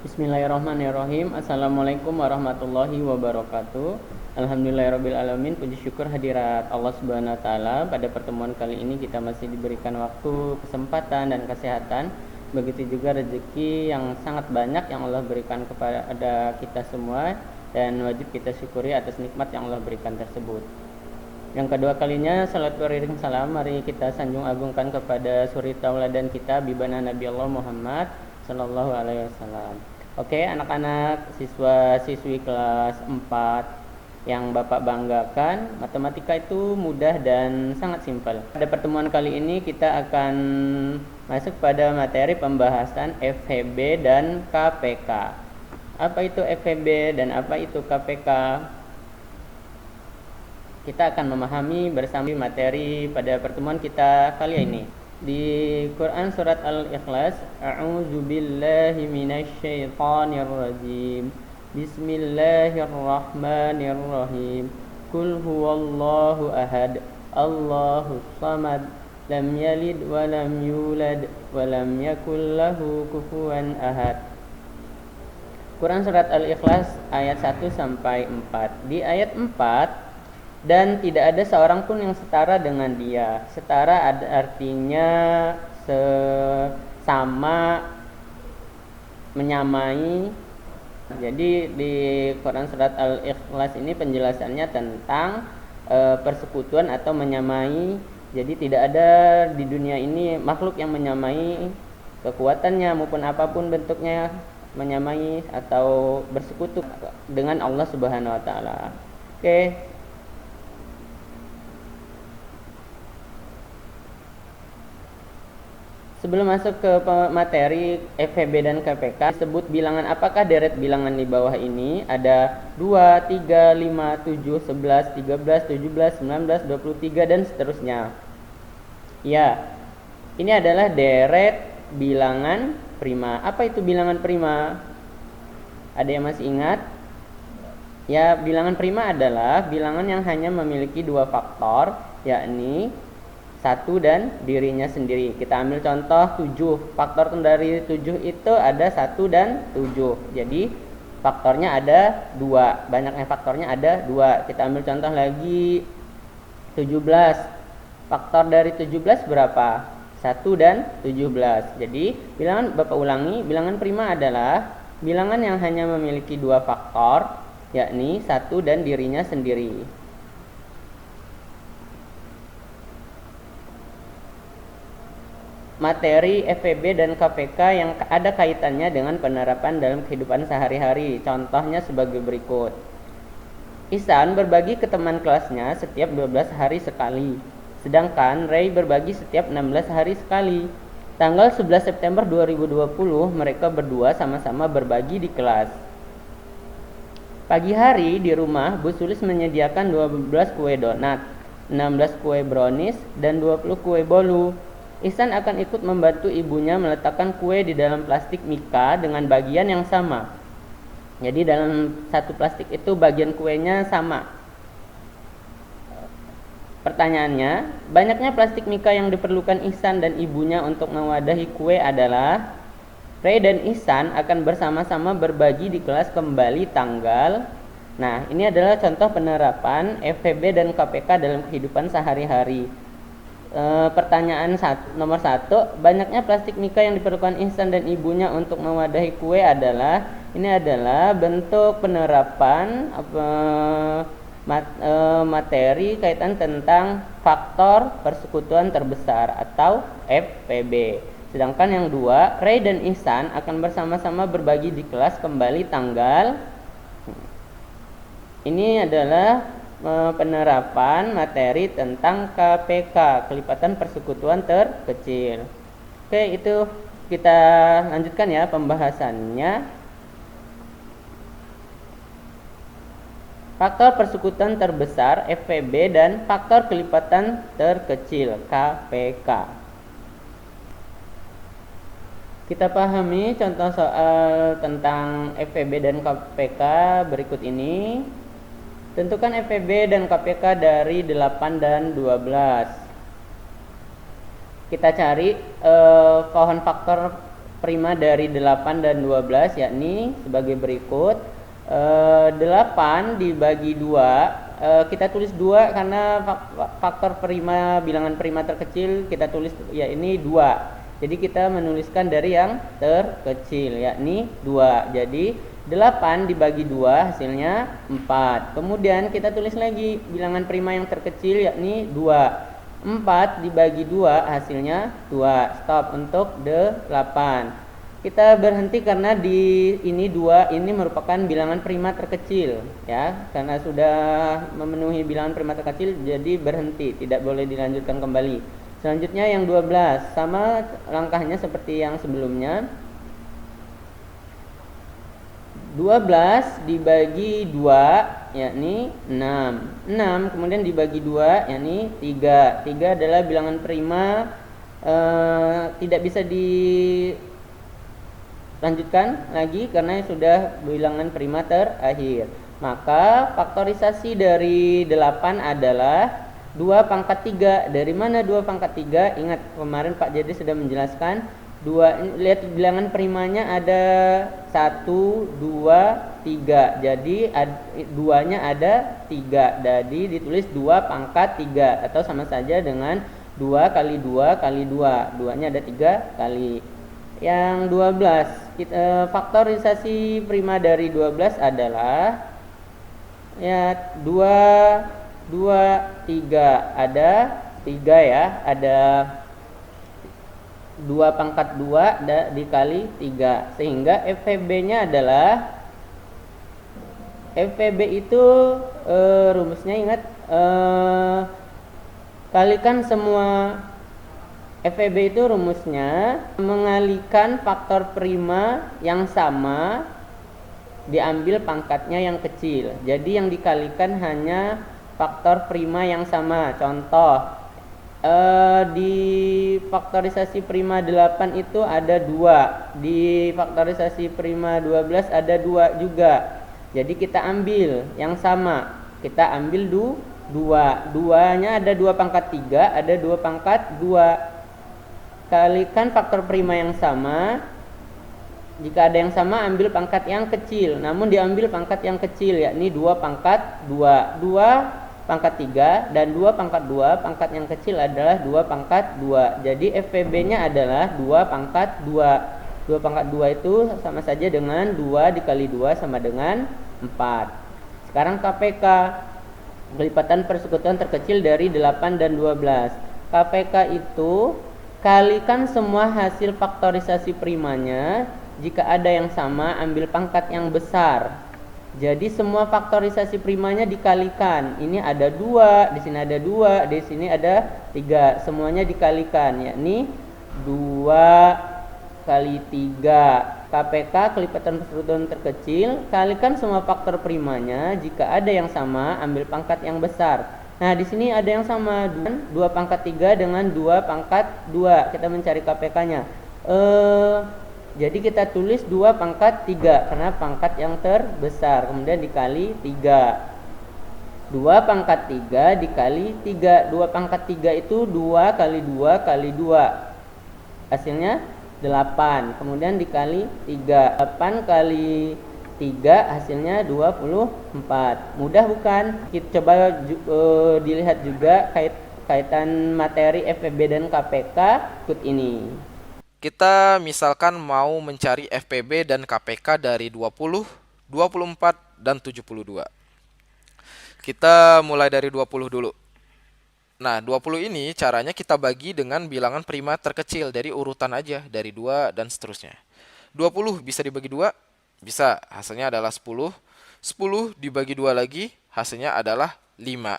Bismillahirrahmanirrahim. Assalamualaikum warahmatullahi wabarakatuh. Alhamdulillahirabbil alamin. Puji syukur hadirat Allah Subhanahu wa taala. Pada pertemuan kali ini kita masih diberikan waktu, kesempatan dan kesehatan. Begitu juga rezeki yang sangat banyak yang Allah berikan kepada kita semua, dan wajib kita syukuri atas nikmat yang Allah berikan tersebut. Yang kedua kalinya, salat beriring salam mari kita sanjung agungkan kepada suri tauladan kita, bibana Nabi Allah Muhammad sallallahu alaihi wasallam. Oke, anak-anak siswa-siswi kelas 4 yang Bapak banggakan, matematika itu mudah dan sangat simpel. Pada pertemuan kali ini kita akan masuk pada materi pembahasan FEB dan KPK. Apa itu FEB dan apa itu KPK? Kita akan memahami bersama materi pada pertemuan kita kali ini. Di Quran surat Al-Ikhlas, A'udzu billahi minasyaitonir rajim. Bismillahirrahmanirrahim. Qul huwallahu ahad, Allahus samad, lam yalid wa lam yulad wa lam yakul lahu kufuwan ahad. Quran surat Al-Ikhlas ayat 1 sampai 4. Di ayat 4, dan tidak ada seorang pun yang setara dengan dia. Setara artinya sama, menyamai. Jadi di Quran surat Al-Ikhlas ini penjelasannya tentang persekutuan atau menyamai. Jadi tidak ada di dunia ini makhluk yang menyamai kekuatannya maupun apapun bentuknya, menyamai atau bersekutu dengan Allah Subhanahu wa taala. Oke. Sebelum masuk ke materi FEB dan KPK, disebut bilangan apakah deret bilangan di bawah ini? Ada 2, 3, 5, 7, 11, 13, 17, 19, 23 dan seterusnya. Ya, ini adalah deret bilangan prima. Apa itu bilangan prima? Ada yang masih ingat? Ya, bilangan prima adalah bilangan yang hanya memiliki dua faktor, yakni 1 dan dirinya sendiri. Kita ambil contoh 7. Faktor dari 7 itu ada 1 dan 7. Jadi faktornya ada 2. Banyaknya faktornya ada 2. Kita ambil contoh lagi 17. Faktor dari 17 berapa? 1 dan 17. Jadi bilangan, Bapak ulangi, bilangan prima adalah bilangan yang hanya memiliki dua faktor, yakni 1 dan dirinya sendiri. Materi FEB dan KPK yang ada kaitannya dengan penerapan dalam kehidupan sehari-hari. Contohnya sebagai berikut. Ihsan berbagi ke teman kelasnya setiap 12 hari sekali. Sedangkan Ray berbagi setiap 16 hari sekali. Tanggal 11 September 2020 mereka berdua sama-sama berbagi di kelas. Pagi hari di rumah Bu Sulis menyediakan 12 kue donat, 16 kue brownies, dan 20 kue bolu. Ihsan akan ikut membantu ibunya meletakkan kue di dalam plastik mika dengan bagian yang sama. Jadi dalam satu plastik itu bagian kuenya sama. Pertanyaannya, banyaknya plastik mika yang diperlukan Ihsan dan ibunya untuk mewadahi kue adalah Ray dan Ihsan akan bersama-sama berbagi di kelas kembali tanggal. Nah, ini adalah contoh penerapan FEB dan KPK dalam kehidupan sehari-hari. Pertanyaan nomor 1, banyaknya plastik mika yang diperlukan Ihsan dan ibunya untuk mewadahi kue adalah, ini adalah bentuk penerapan materi kaitan tentang faktor persekutuan terbesar atau FPB. Sedangkan yang 2, Ray dan Ihsan akan bersama-sama berbagi di kelas kembali tanggal. Ini adalah penerapan materi tentang KPK, kelipatan persekutuan terkecil. Oke, itu kita lanjutkan ya pembahasannya. Faktor persekutuan terbesar FEB dan faktor kelipatan terkecil KPK. Kita pahami contoh soal tentang FEB dan KPK berikut ini. Tentukan FEB dan KPK dari 8 dan 12. Kita cari pohon faktor prima dari 8 dan 12, yakni sebagai berikut. 8 dibagi 2, kita tulis 2 karena faktor prima, bilangan prima terkecil kita tulis ya ini 2. Jadi kita menuliskan dari yang terkecil, yakni 2. Jadi 8 dibagi 2 hasilnya 4. Kemudian kita tulis lagi bilangan prima yang terkecil, yakni 2. 4 dibagi 2 hasilnya 2. Stop untuk 8. Kita berhenti karena di ini 2 ini merupakan bilangan prima terkecil, ya. Karena sudah memenuhi bilangan prima terkecil, jadi berhenti, tidak boleh dilanjutkan kembali. Selanjutnya yang 12, sama langkahnya seperti yang sebelumnya. 12 dibagi 2 yakni 6. 6 kemudian dibagi 2 yakni 3. 3 adalah bilangan prima, tidak bisa dilanjutkan lagi karena sudah bilangan prima terakhir. Maka faktorisasi dari 8 adalah 2 pangkat 3. Dari mana 2 pangkat 3? Ingat kemarin Pak Jadi sudah menjelaskan, lihat bilangan primanya ada 1, 2, 3. Jadi 2-nya ada 3. Jadi ditulis 2 pangkat 3 atau sama saja dengan 2 kali 2 kali 2. 2-nya ada 3 kali. Yang 12, faktorisasi prima dari 12 adalah ya 2 3, ada 3 ya, ada 2 pangkat 2 dikali 3, sehingga FVB-nya adalah, FVB itu rumusnya ingat, kalikan semua. FVB itu rumusnya mengalikan faktor prima yang sama diambil pangkatnya yang kecil. Jadi yang dikalikan hanya faktor prima yang sama. Contoh, di faktorisasi prima 8 itu ada 2, di faktorisasi prima 12 ada 2 juga. Jadi kita ambil yang sama, kita ambil 2. 2-nya ada 2 pangkat 3, ada 2 pangkat 2. Kalikan faktor prima yang sama. Jika ada yang sama, ambil pangkat yang kecil. Namun diambil pangkat yang kecil, yakni 2 pangkat 2. 2 pangkat 3 dan 2 pangkat 2, pangkat yang kecil adalah 2 pangkat 2. Jadi FVB-nya adalah 2 pangkat 2. 2 pangkat 2 itu sama saja dengan 2 dikali 2 sama dengan 4. Sekarang KPK, kelipatan persekutuan terkecil dari 8 dan 12. KPK itu kalikan semua hasil faktorisasi primanya. Jika ada yang sama, ambil pangkat yang besar. Jadi semua faktorisasi primanya dikalikan. Ini ada 2, di sini ada 2, di sini ada 3. Semuanya dikalikan, yakni 2 kali 3. KPK, kelipatan persekutuan terkecil, kalikan semua faktor primanya. Jika ada yang sama, ambil pangkat yang besar. Nah, di sini ada yang sama, 2 pangkat 3 dengan 2 pangkat 2. Kita mencari KPK-nya. Jadi kita tulis 2 pangkat 3 karena pangkat yang terbesar. Kemudian dikali 3. 2 pangkat 3 dikali 3. 2 pangkat 3 itu 2 kali 2 kali 2. Hasilnya 8. Kemudian dikali 3. 8 kali 3 hasilnya 24. Mudah bukan? Kita coba dilihat juga kaitan materi FVB dan KPK ikut ini. Kita misalkan mau mencari FPB dan KPK dari 20, 24, dan 72. Kita mulai dari 20 dulu. Nah, 20 ini caranya kita bagi dengan bilangan prima terkecil dari urutan aja, dari 2 dan seterusnya. 20 bisa dibagi 2? Bisa, hasilnya adalah 10. 10 dibagi 2 lagi, hasilnya adalah 5.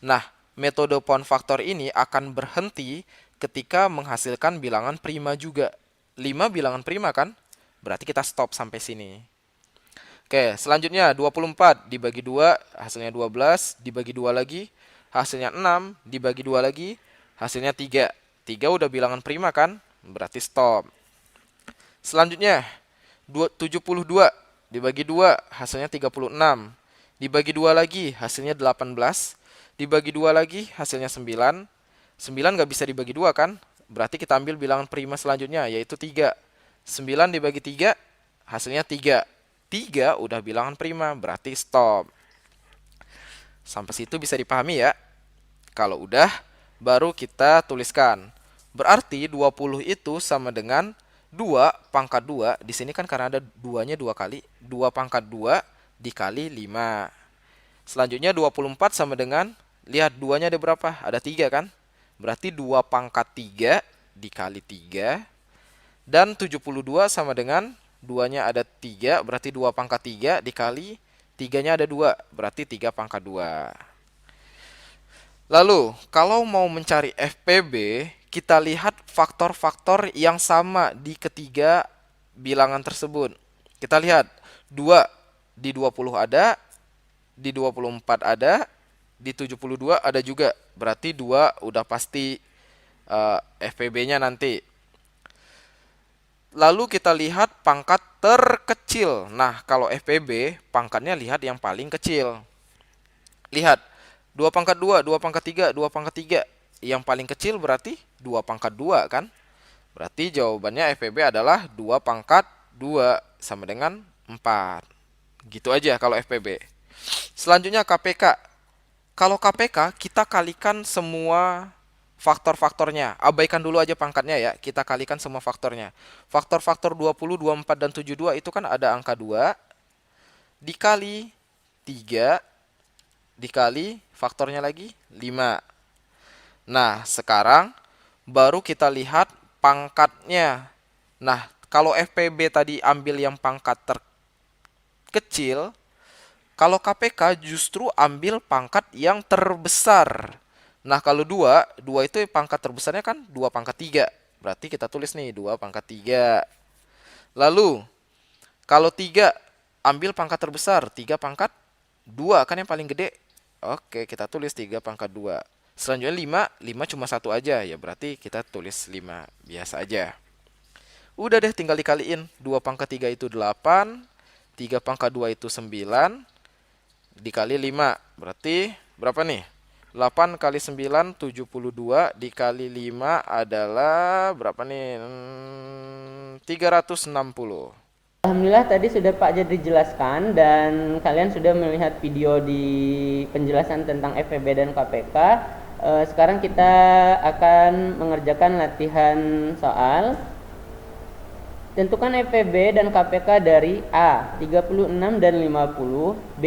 Nah, metode pound faktor ini akan berhenti ketika menghasilkan bilangan prima juga. 5 bilangan prima kan? Berarti kita stop sampai sini. Oke, selanjutnya 24 dibagi 2, hasilnya 12. Dibagi 2 lagi, hasilnya 6. Dibagi 2 lagi, hasilnya 3. 3 udah bilangan prima kan? Berarti stop. Selanjutnya 72 dibagi 2, hasilnya 36. Dibagi 2 lagi, hasilnya 18. Dibagi 2 lagi, hasilnya 9. 9 nggak bisa dibagi 2 kan? Berarti kita ambil bilangan prima selanjutnya, yaitu 3. 9 dibagi 3 hasilnya 3. 3 udah bilangan prima, berarti stop. Sampai situ bisa dipahami ya? Kalau udah, baru kita tuliskan. Berarti 20 itu sama dengan 2 pangkat 2. Di sini kan karena ada 2-nya 2 kali. 2 pangkat 2 dikali 5. Selanjutnya 24 sama dengan, lihat 2-nya ada berapa? Ada 3 kan? Berarti 2 pangkat 3 dikali 3. Dan 72 sama dengan 2-nya ada 3, berarti 2 pangkat 3 dikali 3-nya ada 2, berarti 3 pangkat 2. Lalu, kalau mau mencari FPB, kita lihat faktor-faktor yang sama di ketiga bilangan tersebut. Kita lihat, 2 di 20 ada, di 24 ada, di 72 ada juga. Berarti 2 udah pasti FPB-nya nanti. Lalu kita lihat pangkat terkecil. Nah, kalau FPB, pangkatnya lihat yang paling kecil. Lihat, 2 pangkat 2, 2 pangkat 3, 2 pangkat 3. Yang paling kecil berarti 2 pangkat 2 kan? Berarti jawabannya FPB adalah 2 pangkat 2 sama dengan 4. Gitu aja kalau FPB. Selanjutnya KPK. Kalau KPK kita kalikan semua faktor-faktornya. Abaikan dulu aja pangkatnya ya. Kita kalikan semua faktornya. Faktor-faktor 20, 24, dan 72 itu kan ada angka 2 dikali 3 dikali faktornya lagi 5. Nah, sekarang baru kita lihat pangkatnya. Nah, kalau FPB tadi ambil yang pangkat terkecil, kalau KPK justru ambil pangkat yang terbesar. Nah, kalau 2 itu pangkat terbesarnya kan 2 pangkat 3. Berarti kita tulis nih 2 pangkat 3. Lalu, kalau 3 ambil pangkat terbesar, 3 pangkat 2 kan yang paling gede. Oke, kita tulis 3 pangkat 2. Selanjutnya 5 cuma 1 aja. Ya berarti kita tulis 5 biasa aja. Udah deh, tinggal dikaliin. 2 pangkat 3 itu 8. 3 pangkat 2 itu 9. Dikali 5. Berarti berapa nih? 8 kali 9, 72. Dikali 5 adalah berapa nih? 360. Alhamdulillah tadi sudah Pak Jadri jelaskan dan kalian sudah melihat video di penjelasan tentang FPB dan KPK. Sekarang kita akan mengerjakan latihan soal. Tentukan FPB dan KPK dari A. 36 dan 50, B.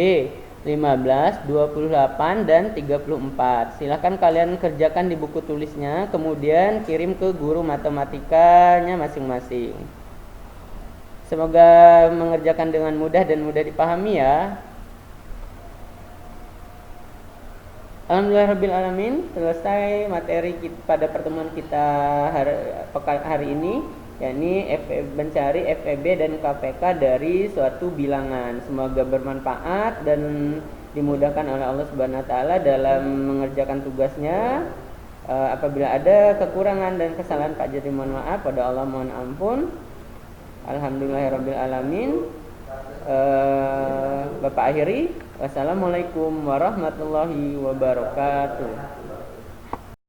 15, 28, dan 34. Silahkan kalian kerjakan di buku tulisnya, kemudian kirim ke guru matematikanya masing-masing. Semoga mengerjakan dengan mudah dan mudah dipahami ya. Alhamdulillahirrabbilalamin, selesai materi kita pada pertemuan kita hari ini, yakni mencari FEB dan KPK dari suatu bilangan. Semoga bermanfaat dan dimudahkan oleh Allah Subhanahu wa taala dalam mengerjakan tugasnya. Apabila ada kekurangan dan kesalahan Pak Jadri mohon maaf, pada Allah mohon ampun. Alhamdulillahirrabbilalamin. Bapak akhiri. Wassalamualaikum warahmatullahi wabarakatuh.